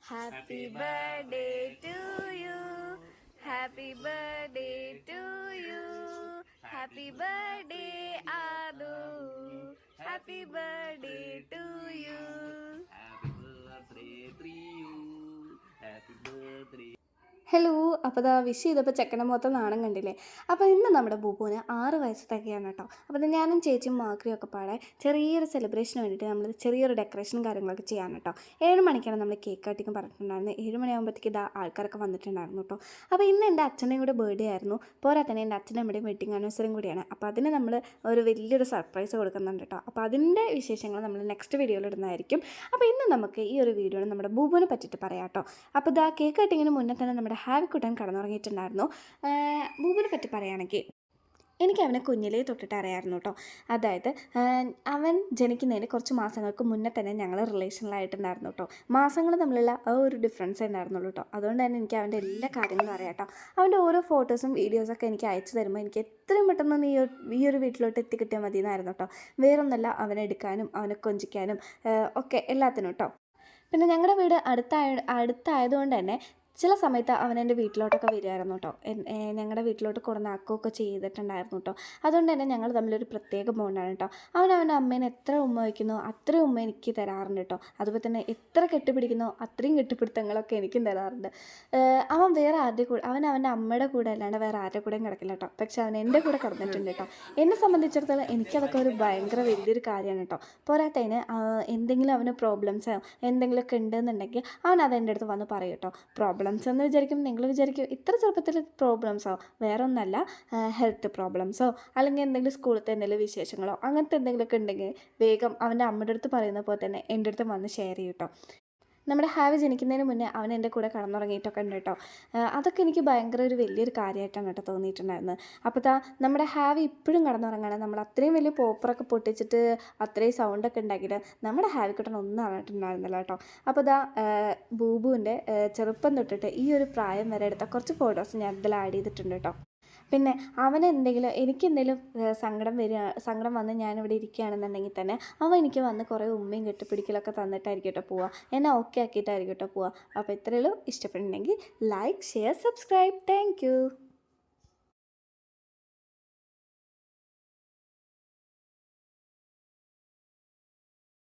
Happy birthday to you. Happy birthday to you. Happy birthday, Adu. Happy birthday to you. Happy birthday to you. Happy birthday. Hello, അപ്പോൾ ഇതാ wish ചെയ്തപ്പോൾ ചെക്കനെ മൊത്തം നാണം കണ്ടില്ലേ. അപ്പോൾ ഇന്ന് നമ്മുടെ ബൂബുവിന് 6 വയസ്സ് തികയാണ് കേട്ടോ. അപ്പോൾ ഞാനും ചേച്ചിയും മാക്രിയും ഒക്കെ പാടെ ചെറിയൊരു സെലിബ്രേഷന് വേണ്ടിയിട്ട് നമ്മൾ ചെറിയൊരു ഡെക്കറേഷനും കാര്യങ്ങളൊക്കെ ചെയ്യാൻ കേട്ടോ. 7 മണിക്കാണ് നമ്മൾ കേക്ക് കട്ടിങ് പറഞ്ഞിട്ടുണ്ടായിരുന്നു. 7 മണിയാകുമ്പോഴത്തേക്ക് ഇതാ ആൾക്കാരൊക്കെ വന്നിട്ടുണ്ടായിരുന്നു കേട്ടോ. അപ്പോൾ ഇന്ന് എൻ്റെ അച്ഛൻ്റെയും കൂടെ ബർത്ത്ഡേ ആയിരുന്നു. പോരാ തന്നെ എൻ്റെ അച്ഛൻ്റെ അമ്മയുടെയും വെഡിങ് ആനിവേഴ്സറിയും കൂടിയാണ്. അപ്പോൾ അതിന് നമ്മൾ ഒരു വലിയൊരു സർപ്രൈസ് കൊടുക്കുന്നുണ്ട് കേട്ടോ. അപ്പോൾ അതിൻ്റെ വിശേഷങ്ങൾ നമ്മൾ നെക്സ്റ്റ് വീഡിയോയിൽ ഇടുന്നതായിരിക്കും. അപ്പോൾ ഇന്ന് നമുക്ക് ഈ ഒരു വീഡിയോയിൽ നമ്മുടെ ബൂബുവിനെ പറ്റിയിട്ട് പറയാം കേട്ടോ. അപ്പോൾ ഇതാ കേക്ക് കട്ടിങ്ങിന് മുന്നേ തന്നെ നമ്മുടെ ഹാവിക്കുട്ടൻ കടന്നുറങ്ങിയിട്ടുണ്ടായിരുന്നു. ബൂബുവിനെ പറ്റി പറയുകയാണെങ്കിൽ എനിക്ക് അവനെ കുഞ്ഞിലേ തൊട്ടിട്ട് അറിയാമായിരുന്നു കേട്ടോ. അതായത് അവൻ ജനിക്കുന്നതിന് കുറച്ച് മാസങ്ങൾക്ക് മുന്നേ തന്നെ ഞങ്ങൾ റിലേഷനിലായിട്ടുണ്ടായിരുന്നു കേട്ടോ. മാസങ്ങൾ തമ്മിലുള്ള ആ ഒരു ഡിഫറൻസ് ഉണ്ടായിരുന്നുള്ളൂ കേട്ടോ. അതുകൊണ്ട് തന്നെ എനിക്ക് അവൻ്റെ എല്ലാ കാര്യങ്ങളും അറിയാം കേട്ടോ. അവൻ്റെ ഓരോ ഫോട്ടോസും വീഡിയോസൊക്കെ എനിക്ക് അയച്ചു തരുമ്പോൾ എനിക്ക് എത്രയും പെട്ടെന്ന് ഈ ഒരു വീട്ടിലോട്ട് എത്തിക്കിട്ടിയാൽ മതി എന്നായിരുന്നു കേട്ടോ. വേറൊന്നല്ല, അവനെ എടുക്കാനും അവനെ കൊഞ്ചിക്കാനും ഒക്കെ എല്ലാത്തിനും കേട്ടോ. പിന്നെ ഞങ്ങളുടെ വീട് അടുത്തായതുകൊണ്ട് തന്നെ ചില സമയത്ത് അവൻ എൻ്റെ വീട്ടിലോട്ടൊക്കെ വരുമായിരുന്നു കേട്ടോ. ഞങ്ങളുടെ വീട്ടിലോട്ട് കൊണ്ടുവന്നാക്കുകയൊക്കെ ചെയ്തിട്ടുണ്ടായിരുന്നു കേട്ടോ. അതുകൊണ്ട് തന്നെ ഞങ്ങൾ തമ്മിലൊരു പ്രത്യേക ബോണ്ടാണ് കേട്ടോ. അവൻ്റെ അമ്മേനെ എത്ര ഉമ്മ വയ്ക്കുന്നോ അത്രയും ഉമ്മ എനിക്ക് തരാറുണ്ട് കേട്ടോ. അതുപോലെ തന്നെ എത്ര കെട്ടിപ്പിടിക്കുന്നോ അത്രയും കെട്ടിപ്പിടുത്തങ്ങളൊക്കെ എനിക്കും തരാറുണ്ട്. അവൻ വേറെ ആരുടെ കൂടെ അവൻ്റെ അമ്മയുടെ കൂടെ അല്ലാണ്ട് വേറെ ആരുടെ കൂടെയും കിടക്കില്ല കേട്ടോ. പക്ഷെ അവൻ എൻ്റെ കൂടെ കിടന്നിട്ടുണ്ട് കേട്ടോ. എന്നെ സംബന്ധിച്ചിടത്തോളം എനിക്കതൊക്കെ ഒരു ഭയങ്കര വലിയൊരു കാര്യമാണ് കേട്ടോ. പോരാത്തതിന് എന്തെങ്കിലും അവന് പ്രോബ്ലംസോ എന്തെങ്കിലുമൊക്കെ ഉണ്ടെന്നുണ്ടെങ്കിൽ അവൻ അതെൻ്റെ അടുത്ത് വന്ന് പറയും കേട്ടോ. പ്രോബ്ലംസ് എന്ന് വിചാരിക്കും, നിങ്ങൾ വിചാരിക്കും ഇത്ര ചെറുപ്പത്തിൽ പ്രോബ്ലംസോ, വേറെ ഒന്നല്ല, ഹെൽത്ത് പ്രോബ്ലംസോ അല്ലെങ്കിൽ എന്തെങ്കിലും സ്കൂളിലത്തെ എന്തെങ്കിലും വിശേഷങ്ങളോ അങ്ങനത്തെ എന്തെങ്കിലുമൊക്കെ ഉണ്ടെങ്കിൽ വേഗം അവൻ്റെ അമ്മയുടെ അടുത്ത് പറയുന്ന പോലെ തന്നെ എൻ്റെ അടുത്ത് വന്ന് ഷെയർ ചെയ്യും കേട്ടോ. നമ്മുടെ ഹാവി ജനിക്കുന്നതിന് മുന്നേ അവൻ എൻ്റെ കൂടെ കടന്നുറങ്ങിയിട്ടൊക്കെ ഉണ്ട് കേട്ടോ. അതൊക്കെ എനിക്ക് ഭയങ്കര ഒരു വലിയൊരു കാര്യമായിട്ടാണ് കേട്ടോ തോന്നിയിട്ടുണ്ടായിരുന്നത്. അപ്പോൾ നമ്മുടെ ഹാവി ഇപ്പോഴും കടന്നുറങ്ങണം. നമ്മൾ അത്രയും വലിയ പോപ്പറൊക്കെ പൊട്ടിച്ചിട്ട് അത്രയും സൗണ്ടൊക്കെ ഉണ്ടാക്കിയിട്ട് നമ്മുടെ ഹാവിക്കുട്ടൻ ഒന്നും അറിഞ്ഞിട്ടുണ്ടായിരുന്നില്ല കേട്ടോ. അപ്പോൾ ബൂബുവിൻ്റെ ചെറുപ്പം തൊട്ടിട്ട് ഈ ഒരു പ്രായം വരെ എടുത്ത കുറച്ച് ഫോട്ടോസ് ഞാൻ ഇതിൽ ആഡ് ചെയ്തിട്ടുണ്ട് കേട്ടോ. പിന്നെ എനിക്കെന്തെങ്കിലും സങ്കടം വന്ന് ഞാനിവിടെ ഇരിക്കുകയാണെന്നുണ്ടെങ്കിൽ തന്നെ അവൻ എനിക്ക് വന്ന് കുറേ ഉമ്മയും കെട്ടിപ്പിടിക്കലൊക്കെ തന്നിട്ടായിരിക്കും കേട്ടോ പോവുക. എന്നെ ഓക്കെ ആക്കിയിട്ടായിരിക്കും കേട്ടോ പോവുക. അപ്പോൾ ഇത്രയുള്ളൂ. ഇഷ്ടപ്പെടുന്നുണ്ടെങ്കിൽ ലൈക്ക്, ഷെയർ, സബ്സ്ക്രൈബ്. താങ്ക്